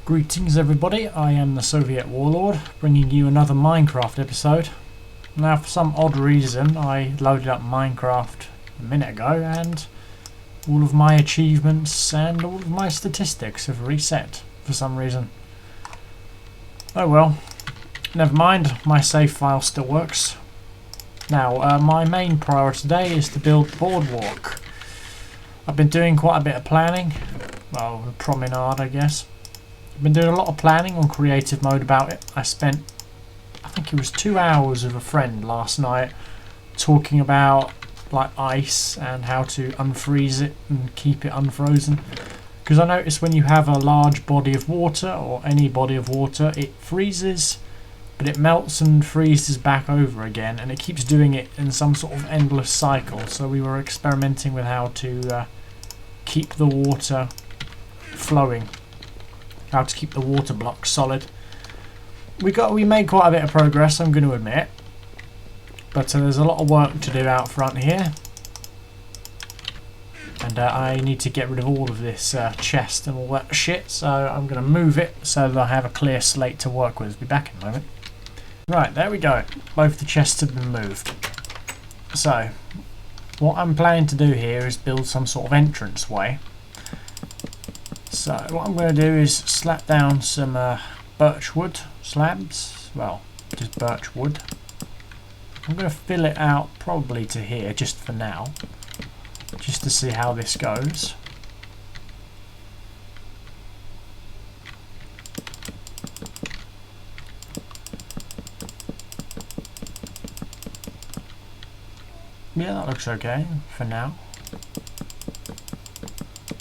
Greetings everybody, I am the Soviet Warlord, bringing you another Minecraft episode. Now for some odd reason I loaded up Minecraft a minute ago and all of my achievements and all of my statistics have reset for some reason. Oh well, never mind, my save file still works. Now my main priority today is to build Boardwalk. I've been doing quite a bit of planning, well, a promenade I guess. I've been doing a lot of planning on creative mode about it. I spent, I think it was 2 hours with a friend last night talking about like ice and how to unfreeze it and keep it unfrozen. Because I noticed when you have a large body of water or any body of water, it freezes, but it melts and freezes back over again, and it keeps doing it in some sort of endless cycle. So we were experimenting with how to keep the water flowing. How to keep the water blocks solid. We made quite a bit of progress, I'm going to admit, but there's a lot of work to do out front here, and I need to get rid of all of this chest and all that shit, so I'm going to move it so that I have a clear slate to work with. Be back in a moment. Right, there we go. Both the chests have been moved. So what I'm planning to do here is build some sort of entrance way. So what I'm going to do is slap down some birchwood slabs, well, just birch wood. I'm going to fill it out probably to here just for now, just to see how this goes. Yeah, that looks okay for now.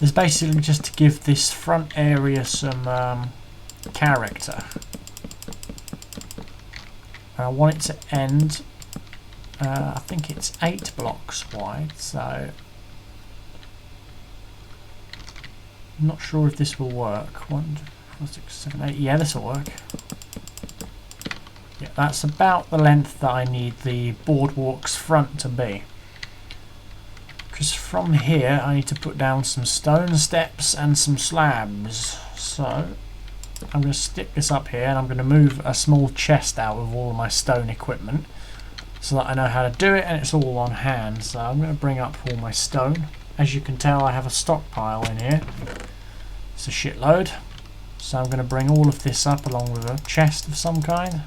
It's basically just to give this front area some character. I want it to end, I think it's 8 blocks wide, so I'm not sure if this will work. 1, 4, 6, 7, 8, yeah, this will work. Yeah, that's about the length that I need the boardwalk's front to be. Because from here I need to put down some stone steps and some slabs. So I'm going to stick this up here, and I'm going to move a small chest out with all of my stone equipment so that I know how to do it and it's all on hand. So I'm going to bring up all my stone. As you can tell, I have a stockpile in here. It's a shitload. So I'm going to bring all of this up along with a chest of some kind.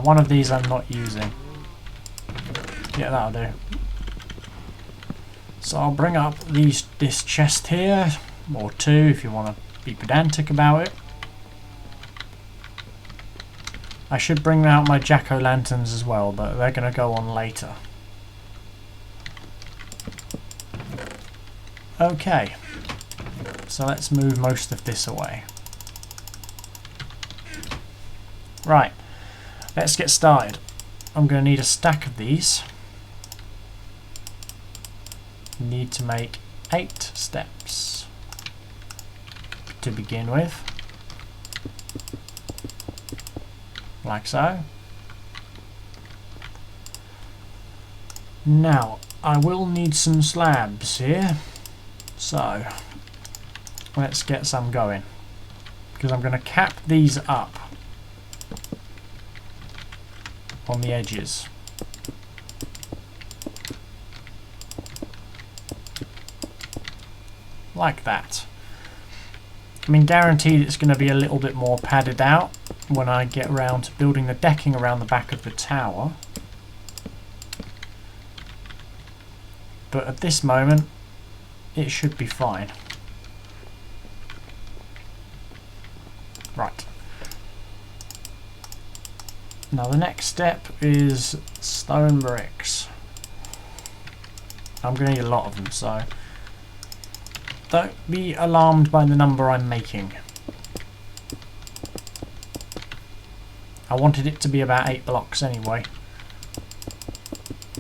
One of these I'm not using. Yeah, that'll do. So I'll bring up this chest here, or 2 if you want to be pedantic about it. I should bring out my jack-o'-lanterns as well, but they're going to go on later. Okay, so let's move most of this away. Right. Let's get started. I'm going to need a stack of these. Need to make 8 steps to begin with. Like so. Now, I will need some slabs here. So, let's get some going. Because I'm going to cap these up on the edges. Like that. I mean, guaranteed it's going to be a little bit more padded out when I get around to building the decking around the back of the tower. But at this moment, it should be fine. Right. Now the next step is stone bricks. I'm going to need a lot of them, so don't be alarmed by the number I'm making. I wanted it to be about 8 blocks anyway.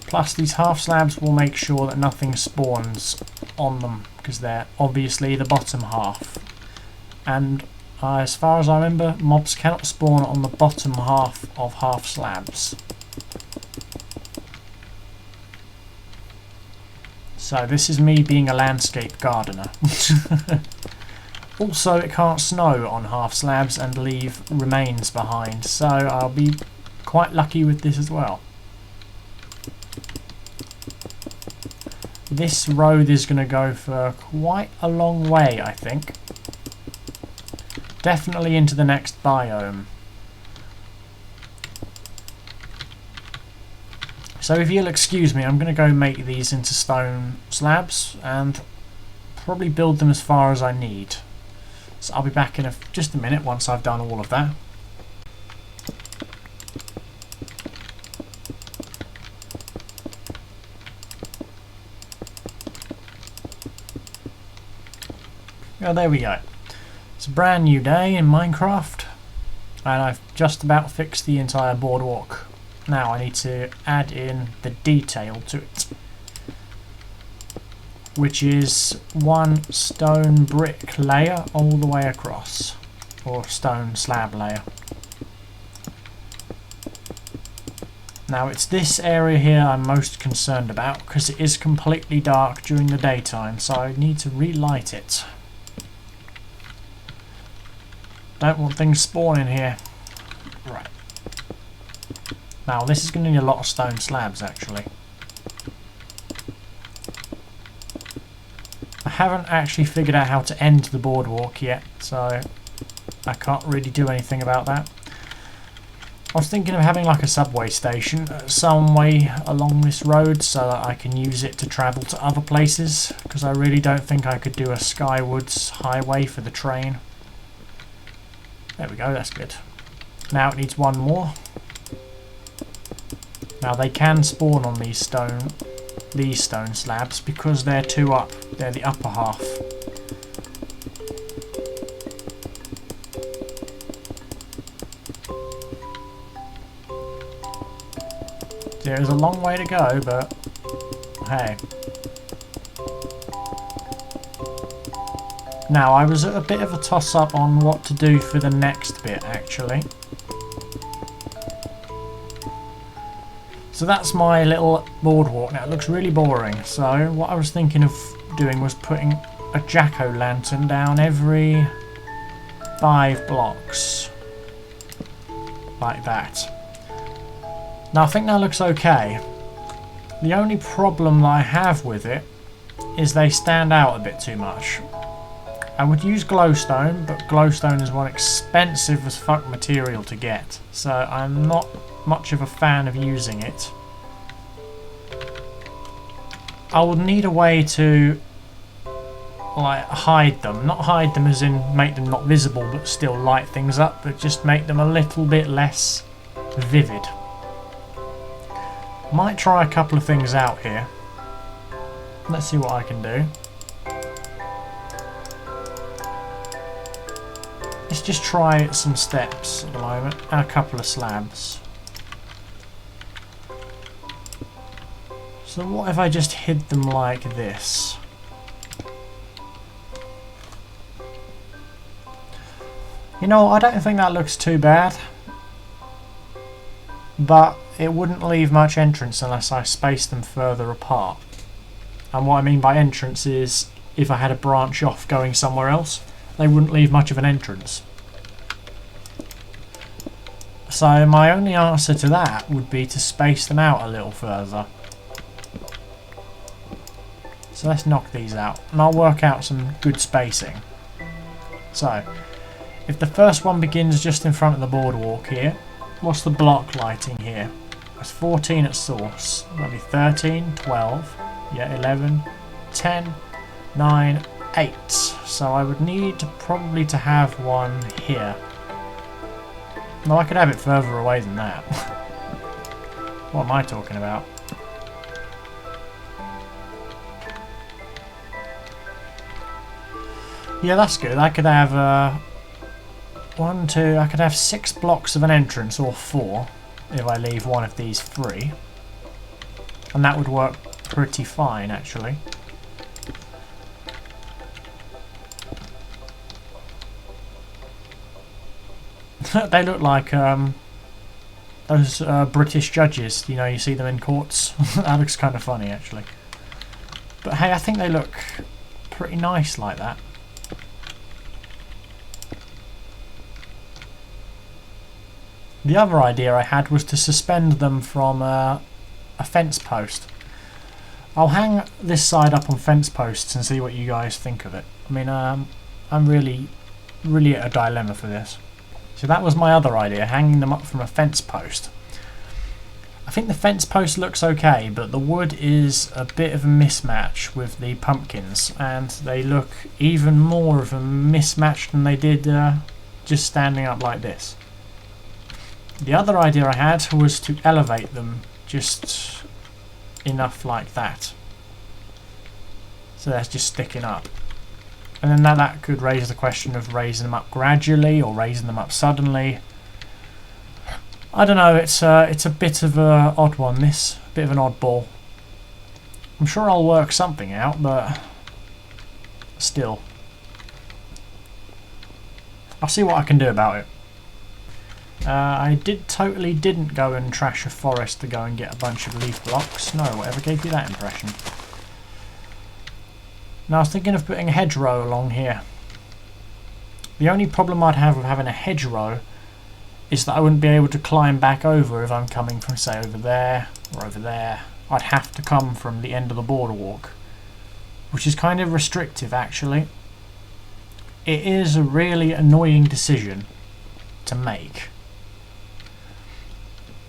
Plus these half slabs will make sure that nothing spawns on them, because they're obviously the bottom half. And as far as I remember, mobs cannot spawn on the bottom half of half slabs. So this is me being a landscape gardener. Also, it can't snow on half slabs and leave remains behind, so I'll be quite lucky with this as well. This road is going to go for quite a long way, I think. Definitely into the next biome. So if you'll excuse me, I'm going to go make these into stone slabs and probably build them as far as I need. So I'll be back in just a minute once I've done all of that. Oh, there we go. It's a brand new day in Minecraft and I've just about fixed the entire boardwalk. Now I need to add in the detail to it, which is one stone brick layer all the way across, or stone slab layer. Now it's this area here I'm most concerned about because it is completely dark during the daytime, so I need to relight it. Don't want things spawning here. Right. Now this is going to need a lot of stone slabs actually. I haven't actually figured out how to end the boardwalk yet, so I can't really do anything about that. I was thinking of having like a subway station some way along this road so that I can use it to travel to other places, because I really don't think I could do a Skywards highway for the train. There we go, that's good. Now it needs one more. Now they can spawn on these stone slabs because they're two up. They're the upper half. There is a long way to go, but hey. Now I was at a bit of a toss-up on what to do for the next bit actually. So that's my little boardwalk. Now it looks really boring, so what I was thinking of doing was putting a jack-o'-lantern down every 5 blocks. Like that. Now I think that looks okay. The only problem that I have with it is they stand out a bit too much. I would use glowstone, but glowstone is one expensive as fuck material to get, so I'm not much of a fan of using it. I would need a way to like hide them, not hide them as in make them not visible but still light things up, but just make them a little bit less vivid. Might try a couple of things out here. Let's see what I can do. Let's just try some steps at the moment and a couple of slabs. So what if I just hid them like this? You know, I don't think that looks too bad. But it wouldn't leave much entrance unless I spaced them further apart. And what I mean by entrance is if I had a branch off going somewhere else, they wouldn't leave much of an entrance. So my only answer to that would be to space them out a little further. So let's knock these out and I'll work out some good spacing. So if the first one begins just in front of the boardwalk here, what's the block lighting here? That's 14 at source. That'll be 13, 12, yeah, 11, 10, 9, 8. So I would need probably to have one here. No, I could have it further away than that. What am I talking about? Yeah, that's good. I could have I could have 6 blocks of an entrance, or 4, if I leave one of these free. And that would work pretty fine, actually. They look like those British judges, you know, you see them in courts. That looks kind of funny, actually. But hey, I think they look pretty nice like that. The other idea I had was to suspend them from a fence post. I'll hang this side up on fence posts and see what you guys think of it. I mean, I'm really at a dilemma for this. So that was my other idea, hanging them up from a fence post. I think the fence post looks okay, but the wood is a bit of a mismatch with the pumpkins, and they look even more of a mismatch than they did just standing up like this. The other idea I had was to elevate them just enough like that. So that's just sticking up. And then that could raise the question of raising them up gradually or raising them up suddenly. I don't know, it's a bit of an odd one, this. A bit of an oddball. I'm sure I'll work something out, but still. I'll see what I can do about it. I totally didn't go and trash a forest to go and get a bunch of leaf blocks. No, whatever gave you that impression. Now I was thinking of putting a hedgerow along here. The only problem I'd have with having a hedgerow is that I wouldn't be able to climb back over if I'm coming from, say, over there or over there. I'd have to come from the end of the boardwalk, which is kind of restrictive actually. It is a really annoying decision to make.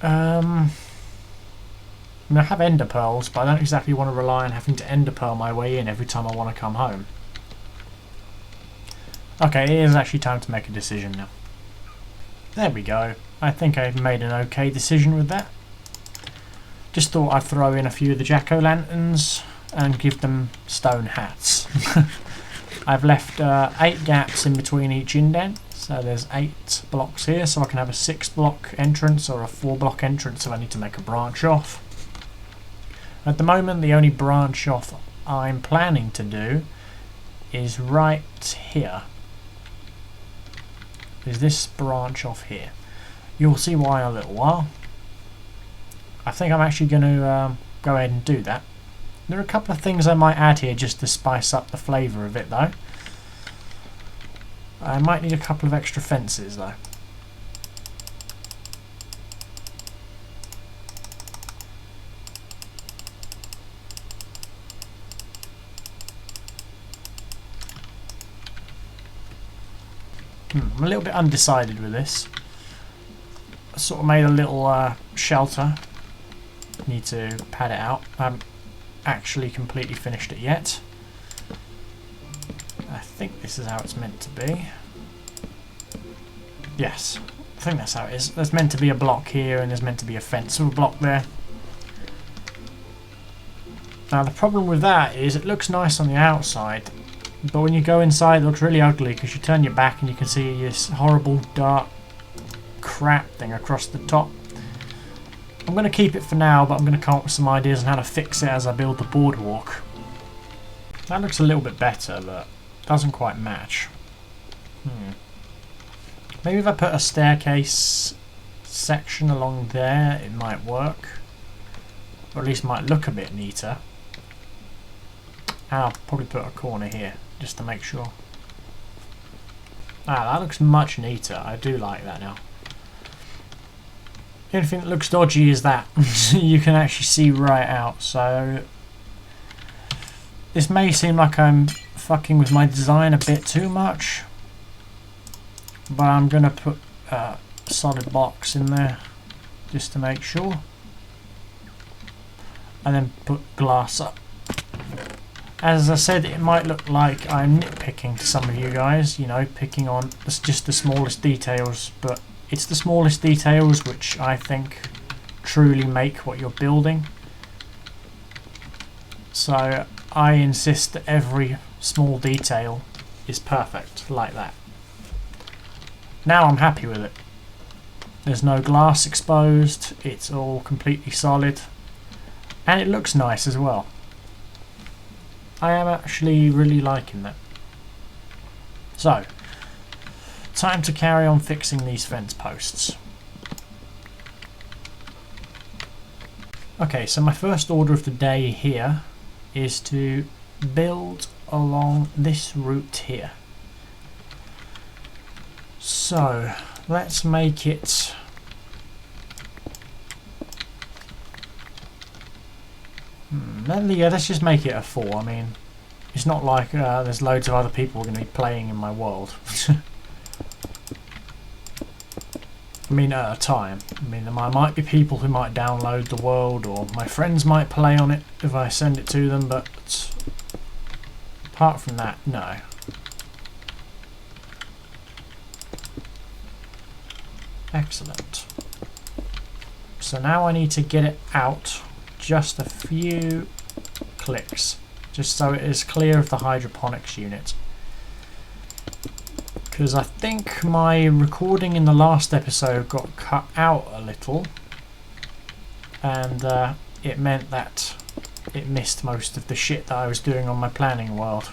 I mean, I have ender pearls, but I don't exactly want to rely on having to ender pearl my way in every time I want to come home. Okay, it is actually time to make a decision now. There we go. I think I've made an okay decision with that. Just thought I'd throw in a few of the jack-o'-lanterns and give them stone hats. I've left 8 gaps in between each indent. So there's 8 blocks here, so I can have a 6-block entrance or a 4-block entrance if I need to make a branch off. At the moment, the only branch off I'm planning to do is right here. Is this branch off here. You'll see why in a little while. I think I'm actually going to go ahead and do that. There are a couple of things I might add here just to spice up the flavour of it though. I might need a couple of extra fences though. I'm a little bit undecided with this. I sort of made a little shelter. Need to pad it out. I haven't actually completely finished it yet. I think this is how it's meant to be. Yes, I think that's how it is. There's meant to be a block here and there's meant to be a fence with a block there. Now the problem with that is it looks nice on the outside, but when you go inside it looks really ugly because you turn your back and you can see this horrible dark crap thing across the top. I'm going to keep it for now, but I'm going to come up with some ideas on how to fix it as I build the boardwalk. That looks a little bit better, but doesn't quite match. Maybe if I put a staircase section along there, it might work. Or at least might look a bit neater. And I'll probably put a corner here, just to make sure. Ah, that looks much neater. I do like that now. The only thing that looks dodgy is that. You can actually see right out, so... This may seem like I'm fucking with my design a bit too much. But I'm going to put a solid box in there, just to make sure. And then put glass up. As I said, it might look like I'm nitpicking to some of you guys, you know, picking on just the smallest details, but it's the smallest details which I think truly make what you're building. So I insist that every small detail is perfect, like that. Now I'm happy with it. There's no glass exposed, it's all completely solid, and it looks nice as well. I am actually really liking that. So, time to carry on fixing these fence posts. Okay, so my first order of the day here is to build along this route here. So let's make it let's just make it a 4. I mean, it's not like there's loads of other people going to be playing in my world. I mean, at a time. I mean, there might be people who might download the world, or my friends might play on it if I send it to them, but apart from that, no. Excellent. So now I need to get it out just a few clicks, just so it is clear of the hydroponics unit. Because I think my recording in the last episode got cut out a little, and it meant that it missed most of the shit that I was doing on my planning world.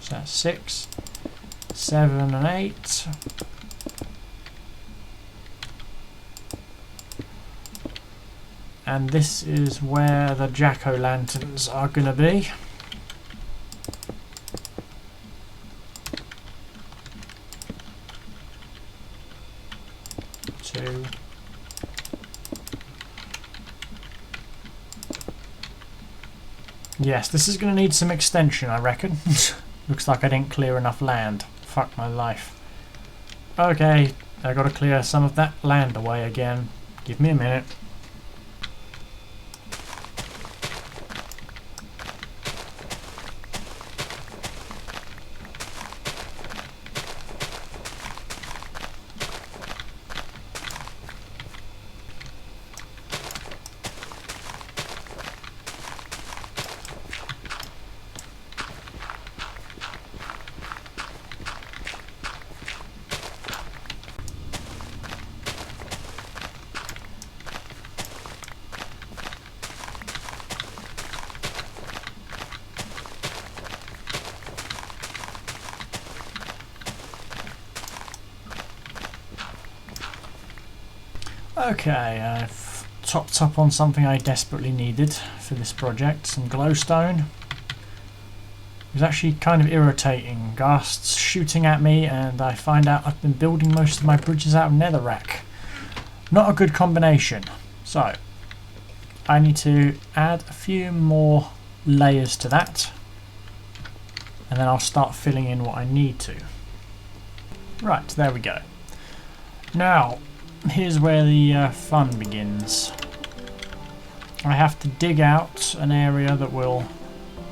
So that's 6, 7 and 8. And this is where the jack-o'-lanterns are going to be. Yes, this is going to need some extension, I reckon. Looks like I didn't clear enough land. Fuck my life. Okay, I got to clear some of that land away again. Give me a minute. Okay, I've topped up on something I desperately needed for this project, some glowstone. It was actually kind of irritating, ghasts shooting at me, and I find out I've been building most of my bridges out of netherrack. Not a good combination. So, I need to add a few more layers to that, and then I'll start filling in what I need to. Right, there we go. Now, here's where the fun begins. I have to dig out an area that will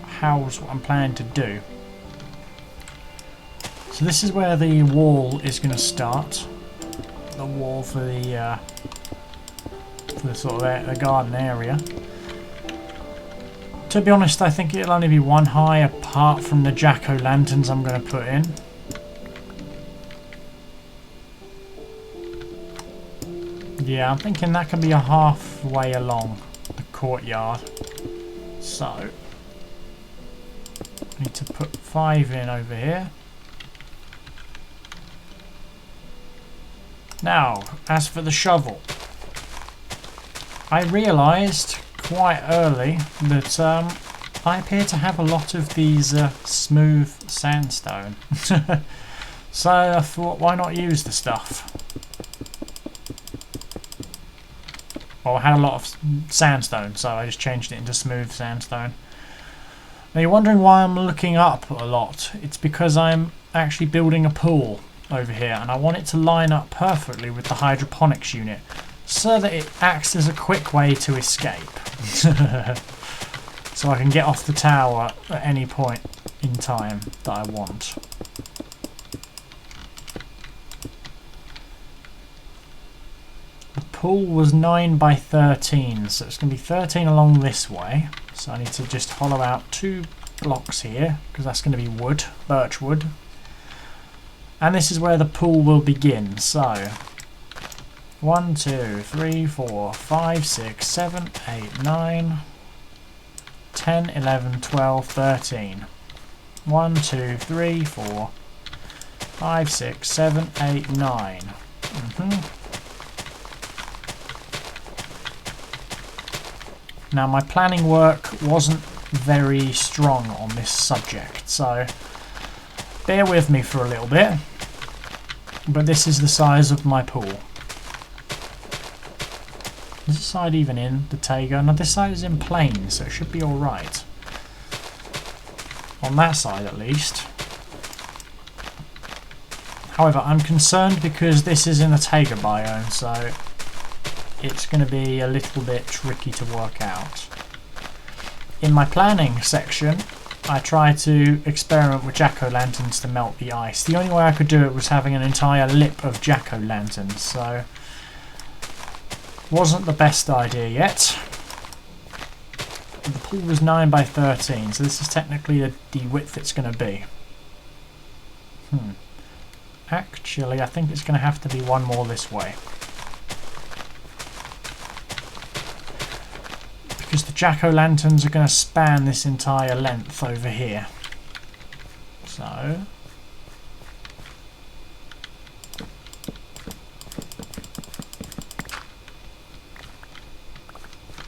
house what I'm planning to do. So this is where the wall is going to start. The wall for the sort of the garden area. To be honest, I think it'll only be one high apart from the jack-o'-lanterns I'm going to put in. Yeah, I'm thinking that can be a halfway along the courtyard. So, I need to put 5 in over here. Now, as for the shovel, I realised quite early that I appear to have a lot of these smooth sandstone. So I thought, why not use the stuff? Well, I had a lot of sandstone, so I just changed it into smooth sandstone. Now you're wondering why I'm looking up a lot. It's because I'm actually building a pool over here, and I want it to line up perfectly with the hydroponics unit so that it acts as a quick way to escape. So I can get off the tower at any point in time that I want. The pool was 9 by 13, so it's going to be 13 along this way. So I need to just hollow out 2 blocks here, because that's going to be wood, birch wood. And this is where the pool will begin. So 1, 2, 3, 4, 5, 6, 7, 8, 9, 10, 11, 12, 13. 1, 2, 3, 4, 5, 6, 7, 8, 9. Now my planning work wasn't very strong on this subject, so bear with me for a little bit. But this is the size of my pool. Is this side even in the Tego? No, this side is in plain, so it should be alright. On that side at least. However, I'm concerned because this is in a Taiga biome, so it's going to be a little bit tricky to work out. In my planning section, I tried to experiment with jack-o'-lanterns to melt the ice. The only way I could do it was having an entire lip of jack-o'-lanterns, so wasn't the best idea yet. The pool was 9 by 13, so this is technically the width it's going to be. Actually, I think it's going to have to be one more this way. Because the jack-o'-lanterns are going to span this entire length over here. So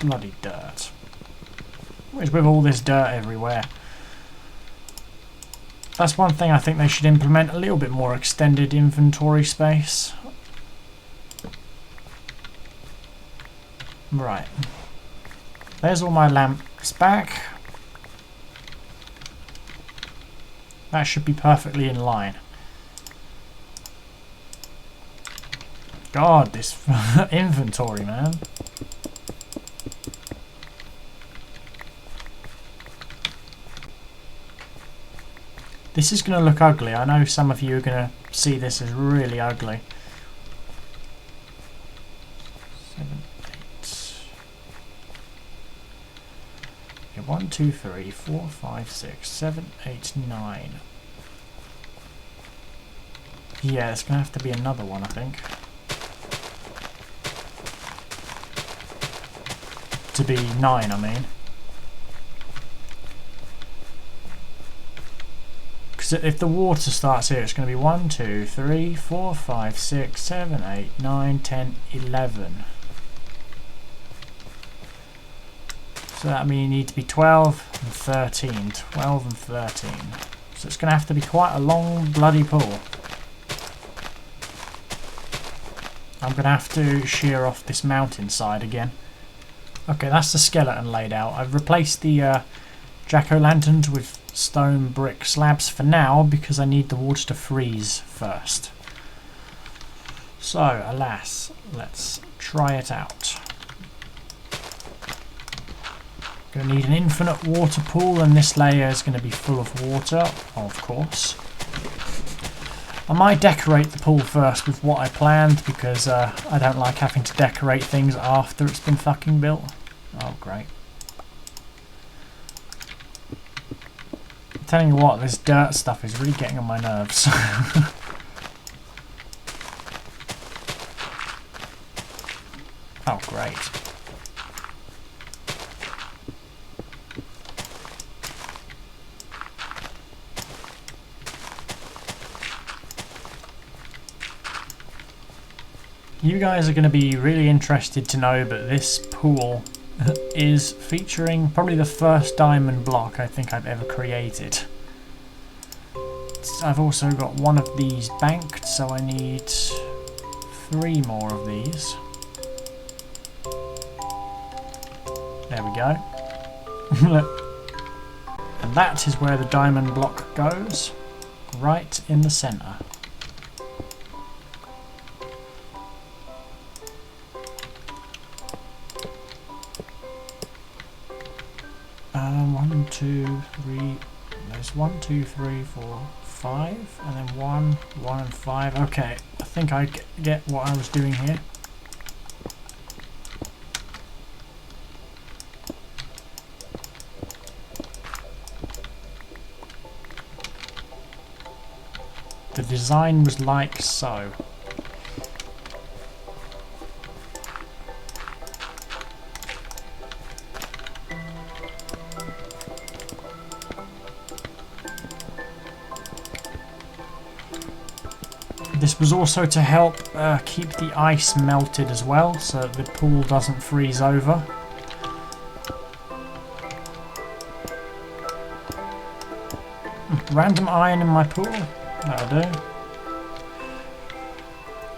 bloody dirt. What is with all this dirt everywhere? That's one thing I think they should implement, a little bit more extended inventory space. Right. There's all my lamps back. That should be perfectly in line. God, this inventory, man. This is going to look ugly. I know some of you are going to see this as really ugly. 7, 8. Okay, 1, 2, 3, 4, 5, 6, 7, 8, 9. Yeah, it's going to have to be another one, I think. To be 9, I mean. If the water starts here, it's going to be 1, 2, 3, 4, 5, 6, 7, 8, 9, 10, 11. So that means you need to be 12 and 13. 12 and 13. So it's going to have to be quite a long bloody pool. I'm going to have to shear off this mountainside again. Okay, that's the skeleton laid out. I've replaced the jack-o'-lanterns with stone brick slabs for now because I need the water to freeze first. So, alas, let's try it out. Going to need an infinite water pool, and this layer is going to be full of water, of course. I might decorate the pool first with what I planned because I don't like having to decorate things after it's been fucking built. Oh, great. Telling you what, this dirt stuff is really getting on my nerves. Oh, great. You guys are going to be really interested to know, but this pool is featuring probably the first diamond block I think I've ever created. I've also got one of these banked, so I need 3 more of these. There we go. And that is where the diamond block goes, right in the centre. One, two, three. There's 1, 2, 3, 4, 5, and then 1, 1, and 5. Okay, I think I get what I was doing here. The design was like so. This was also to help keep the ice melted as well, so that the pool doesn't freeze over. Random iron in my pool. That'll do.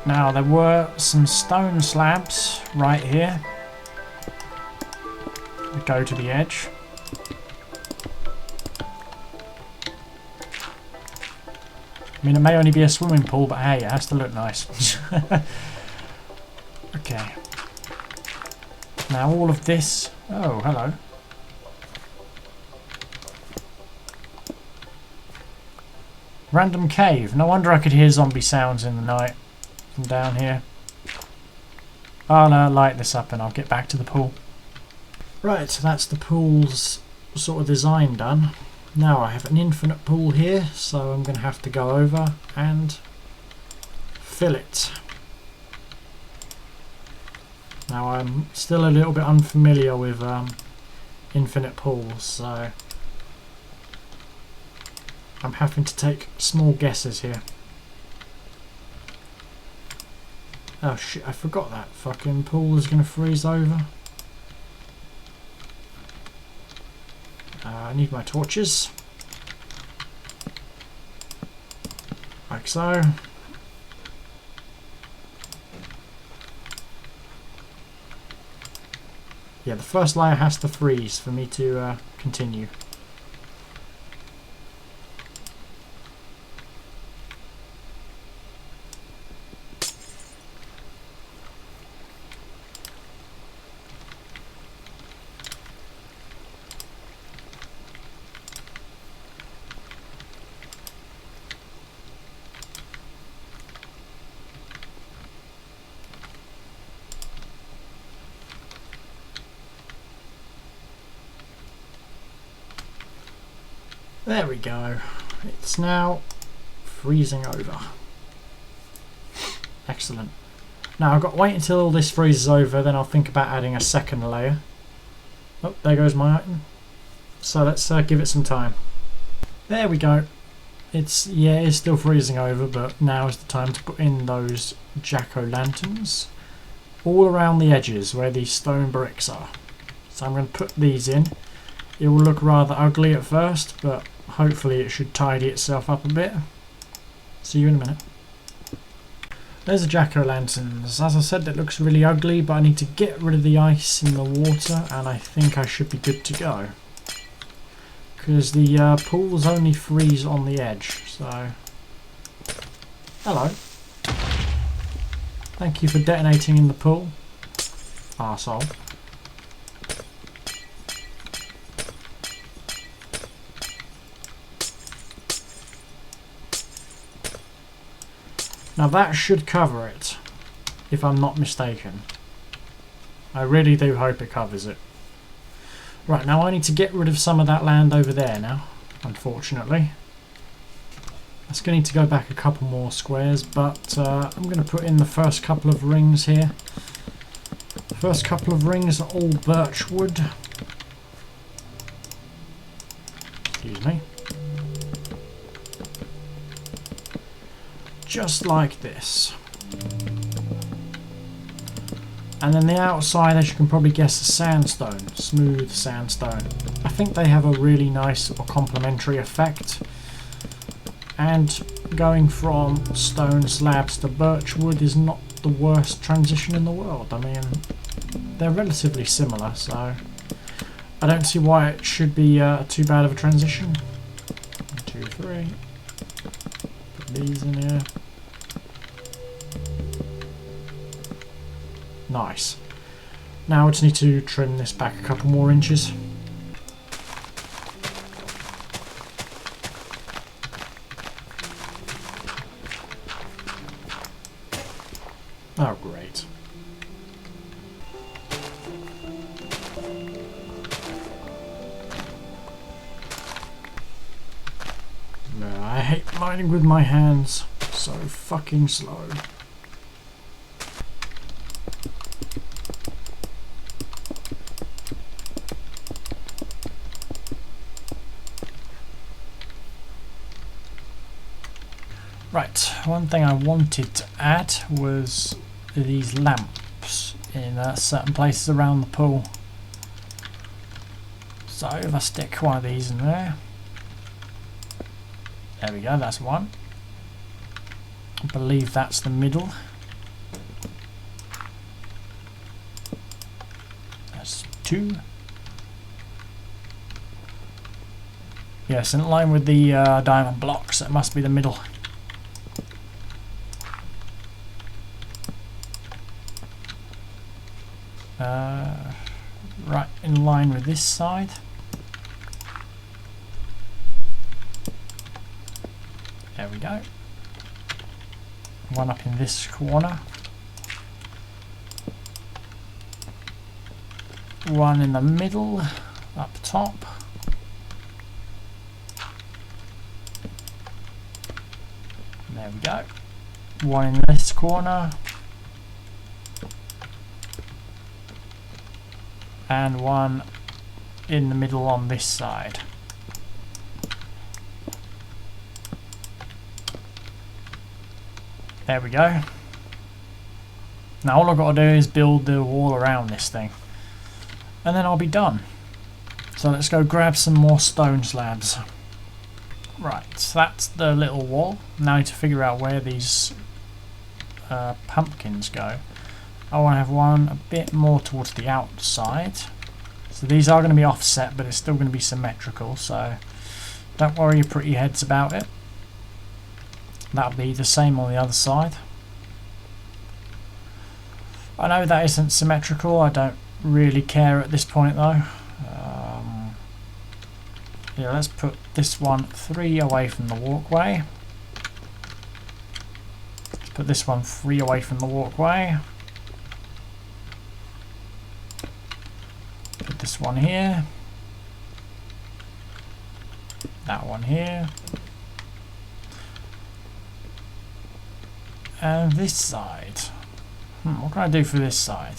Now there were some stone slabs right here that go to the edge. I mean, it may only be a swimming pool, but hey, it has to look nice. Okay. Now all of this... Oh, hello. Random cave. No wonder I could hear zombie sounds in the night from down here. I'll light this up and I'll get back to the pool. Right, so that's the pool's sort of design done. Now I have an infinite pool here, so I'm going to have to go over and fill it. Now I'm still a little bit unfamiliar with infinite pools, so I'm having to take small guesses here. Oh shit, I forgot that fucking pool is going to freeze over. I need my torches. Like so. Yeah, the first layer has to freeze for me to continue. There we go. It's now freezing over. Excellent. Now I've got to wait until all this freezes over, then I'll think about adding a second layer. Oh, there goes my item. So let's give it some time. There we go. It's still freezing over, but now is the time to put in those jack-o'-lanterns all around the edges where these stone bricks are. So I'm going to put these in. It will look rather ugly at first, but hopefully it should tidy itself up a bit. See you in a minute. There's the jack-o'-lanterns. As I said, it looks really ugly, but I need to get rid of the ice in the water, and I think I should be good to go. Because the pools only freeze on the edge, so... Hello. Thank you for detonating in the pool, arsehole. Now that should cover it, if I'm not mistaken. I really do hope it covers it. Right, now I need to get rid of some of that land over there now, unfortunately. That's going to need to go back a couple more squares, but I'm going to put in the first couple of rings here. The first couple of rings are all birch wood. Excuse me. Just like this. And then the outside, as you can probably guess, is sandstone, smooth sandstone. I think they have a really nice or complementary effect. And going from stone slabs to birch wood is not the worst transition in the world. I mean, they're relatively similar, so I don't see why it should be too bad of a transition. 1, 2, 3. Put these in here. Nice. Now I just need to trim this back a couple more inches. Oh, great. No, I hate mining with my hands. So fucking slow. Right, one thing I wanted to add was these lamps in certain places around the pool. So if I stick one of these in there, There we go, that's one. I believe that's the middle. That's two. Yes, in line with the diamond blocks, that must be the middle. Right in line with this side. There we go. One up in this corner. One in the middle, up top. There we go. One in this corner. And one in the middle on this side. There we go. Now all I've got to do is build the wall around this thing. And then I'll be done. So let's go grab some more stone slabs. Right, so that's the little wall. Now I need to figure out where these pumpkins go. I want to have one a bit more towards the outside. So these are going to be offset, but it's still going to be symmetrical, so don't worry your pretty heads about it. That'll be the same on the other side. I know that isn't symmetrical, I don't really care at this point though. Yeah, let's put this one 3 away from the walkway. Let's put this one 3 away from the walkway. Put this one here. That one here. And this side. What can I do for this side?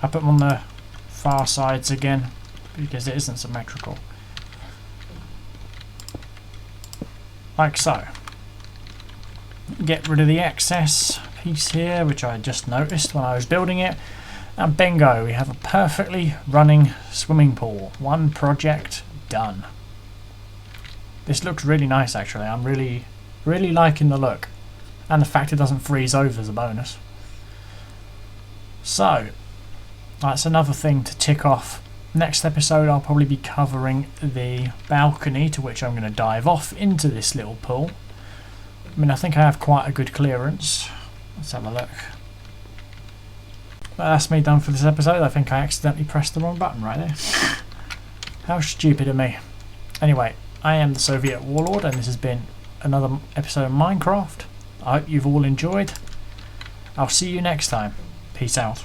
I put them on the far sides again because it isn't symmetrical. Like so. Get rid of the excess piece here, which I just noticed when I was building it. And bingo, we have a perfectly running swimming pool. One project done. This looks really nice actually. I'm really liking the look. And the fact it doesn't freeze over is a bonus. So, that's another thing to tick off. Next episode I'll probably be covering the balcony, to which I'm going to dive off into this little pool. I mean, I think I have quite a good clearance. Let's have a look. But that's me done for this episode. I think I accidentally pressed the wrong button right there. How stupid of me. Anyway, I am the Soviet Warlord, and this has been another episode of Minecraft. I hope you've all enjoyed. I'll see you next time. Peace out.